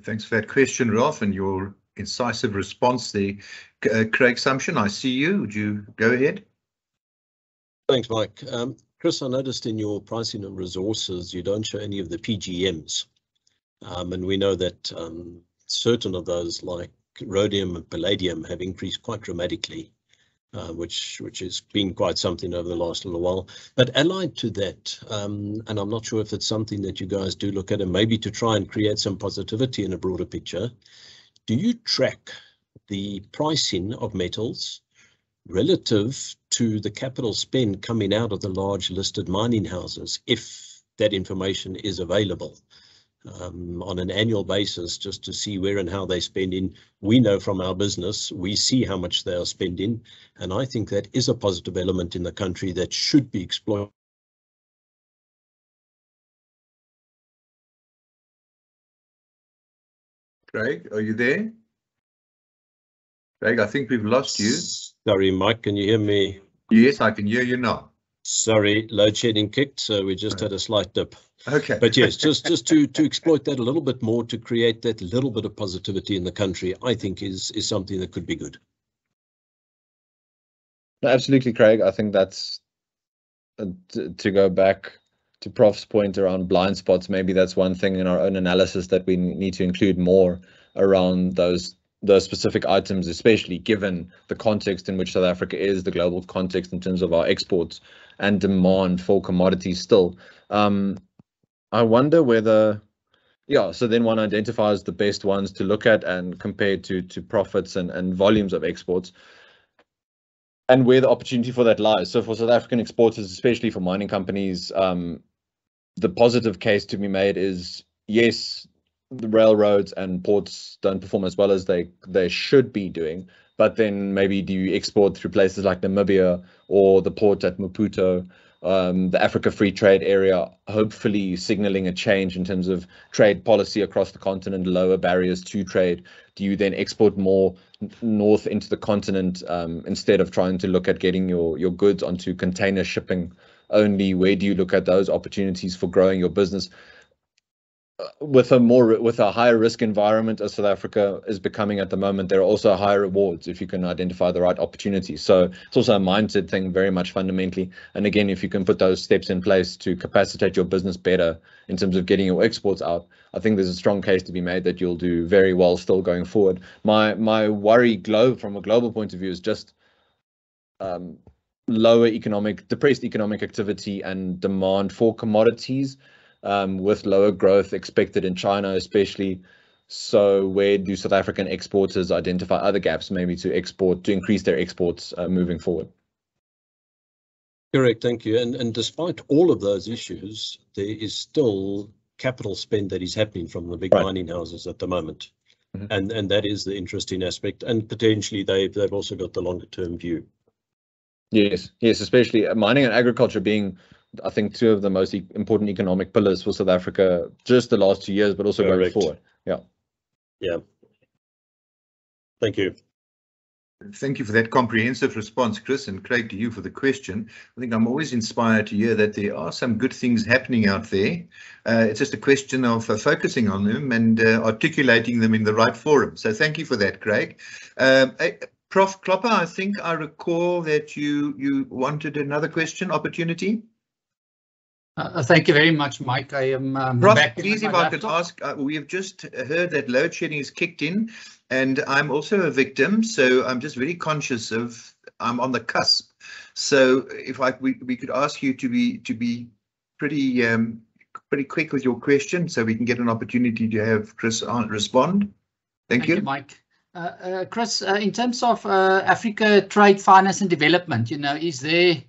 Thanks for that question, Ralph, and your incisive response there. Craig Sumption, I see you. Would you go ahead? Thanks, Mike. Chris, I noticed in your pricing and resources, you don't show any of the PGMs. And we know that certain of those, like rhodium and palladium, have increased quite dramatically, which has been quite something over the last little while. But allied to that, and I'm not sure if it's something that you guys do look at, and maybe to try and create some positivity in a broader picture, do you track the pricing of metals relative to the capital spend coming out of the large listed mining houses, if that information is available on an annual basis, just to see where and how they're spending? We know from our business, we see how much they are spending, and I think that is a positive element in the country that should be exploited. Craig, are you there? Craig, I think we've lost you. Sorry, Mike, can you hear me? Yes, I can hear you now. Sorry, load shedding kicked, so we just had a slight dip. Okay. But yes, just to exploit that a little bit more, to create that little bit of positivity in the country, I think is something that could be good. No, absolutely, Craig. I think that's to go back to Prof's point around blind spots. Maybe that's one thing in our own analysis that we need to include more around those specific items, especially given the context in which South Africa is, the global context in terms of our exports and demand for commodities still. I wonder whether, so then one identifies the best ones to look at and compare to profits and volumes of exports, and where the opportunity for that lies. So for South African exporters, especially for mining companies, the positive case to be made is, yes, the railroads and ports don't perform as well as they should be doing, but then maybe do you export through places like Namibia or the port at Maputo, the Africa Free Trade Area, hopefully signaling a change in terms of trade policy across the continent, lower barriers to trade? Do you then export more north into the continent instead of trying to look at getting your goods onto container shipping only? Where do you look at those opportunities for growing your business? With a higher risk environment as South Africa is becoming at the moment, there are also higher rewards if you can identify the right opportunities. So it's also a mindset thing, very much fundamentally. And again, if you can put those steps in place to capacitate your business better in terms of getting your exports out, I think there's a strong case to be made that you'll do very well still going forward. My worry from a global point of view is just depressed economic activity and demand for commodities, with lower growth expected in China especially. So where do South African exporters identify other gaps, maybe to increase their exports moving forward? Correct, thank you. And despite all of those issues, there is still capital spend that is happening from the big mining houses at the moment. Mm-hmm. And that is the interesting aspect. And potentially they've also got the longer term view. Yes, especially mining and agriculture being, I think, two of the most important economic pillars for South Africa, just the last 2 years, but also going forward. Yeah. Thank you. Thank you for that comprehensive response, Chris, and Craig, to you for the question. I think I'm always inspired to hear that there are some good things happening out there. It's just a question of focusing on them and articulating them in the right forum. So thank you for that, Craig. Prof Klopper, I think I recall that you wanted another question opportunity. Thank you very much, Mike. I am Prof, back. Please, if I could ask, we have just heard that load shedding is kicked in, and I'm also a victim, so I'm just very conscious of I'm on the cusp. So if we could ask you to be pretty quick with your question, so we can get an opportunity to have Chris respond. Thank you, Mike. Chris, in terms of Africa trade, finance and development, is there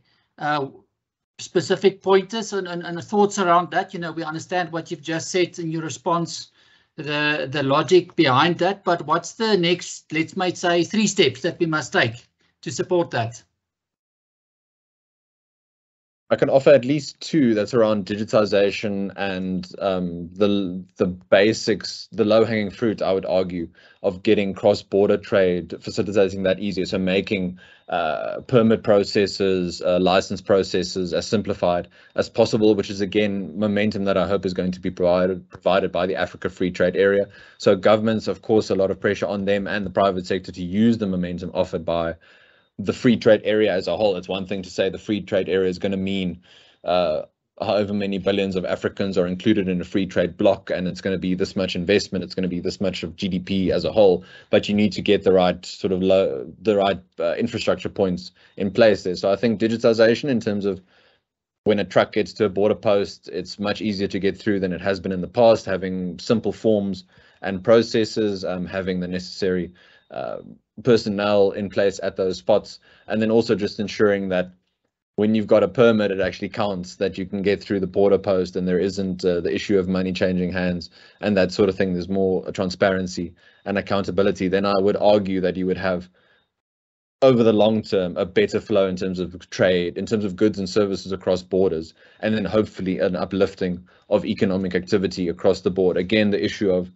specific pointers and thoughts around that? We understand what you've just said in your response, the logic behind that, but what's the next, let's say, 3 steps that we must take to support that? I can offer at least 2. That's around digitization and the basics, the low-hanging fruit, I would argue, of getting cross-border trade, facilitating that easier. So making permit processes, license processes as simplified as possible, which is again momentum that I hope is going to be provided by the Africa Free Trade Area. So governments, of course, a lot of pressure on them and the private sector to use the momentum offered by the free trade area as a whole. It's one thing to say the free trade area is going to mean however many billions of Africans are included in a free trade bloc, and it's going to be this much investment, it's going to be this much of GDP as a whole, but you need to get the right sort of infrastructure points in place there. So I think digitization, in terms of when a truck gets to a border post, it's much easier to get through than it has been in the past, having simple forms and processes, having the necessary personnel in place at those spots, and then also just ensuring that when you've got a permit, it actually counts, that you can get through the border post and there isn't the issue of money changing hands and that sort of thing. There's more transparency and accountability. Then I would argue that you would have, over the long term, a better flow in terms of trade, in terms of goods and services across borders, and then hopefully an uplifting of economic activity across the board. Again, the issue of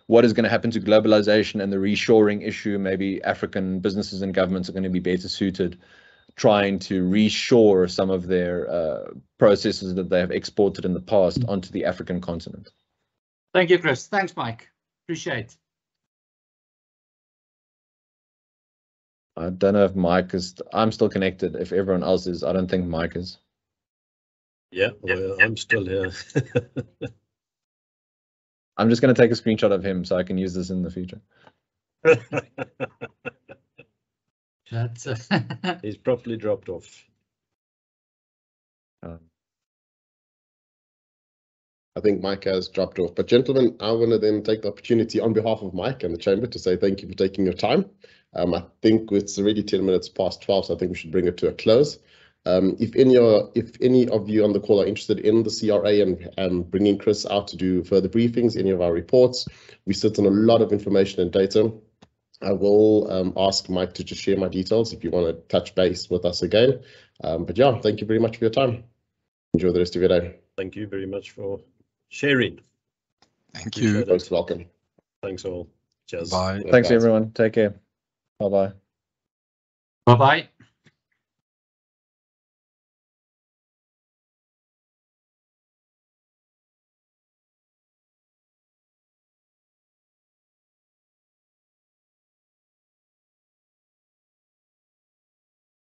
what is going to happen to globalization and the reshoring issue. Maybe African businesses and governments are going to be better suited trying to reshore some of their processes that they have exported in the past onto the African continent. Thank you, Chris. Thanks, Mike. Appreciate. I don't know if Mike is, I'm still connected. If everyone else is, I don't think Mike is. Yeah, well, I'm still here. I'm just going to take a screenshot of him so I can use this in the future. That's He's properly dropped off. I think Mike has dropped off. But gentlemen, I want to then take the opportunity on behalf of Mike and the chamber to say thank you for taking your time. I think it's already 10 minutes past 12, so I think we should bring it to a close. If any of you on the call are interested in the CRA and bringing Chris out to do further briefings, any of our reports, we sit on a lot of information and data. I will ask Mike to just share my details if you want to touch base with us again. But yeah, thank you very much for your time. Enjoy the rest of your day. Thank you very much for sharing. Thank you. Most welcome. Thanks all. Cheers. Bye. Thanks, everyone. Take care. Bye-bye. bye-bye.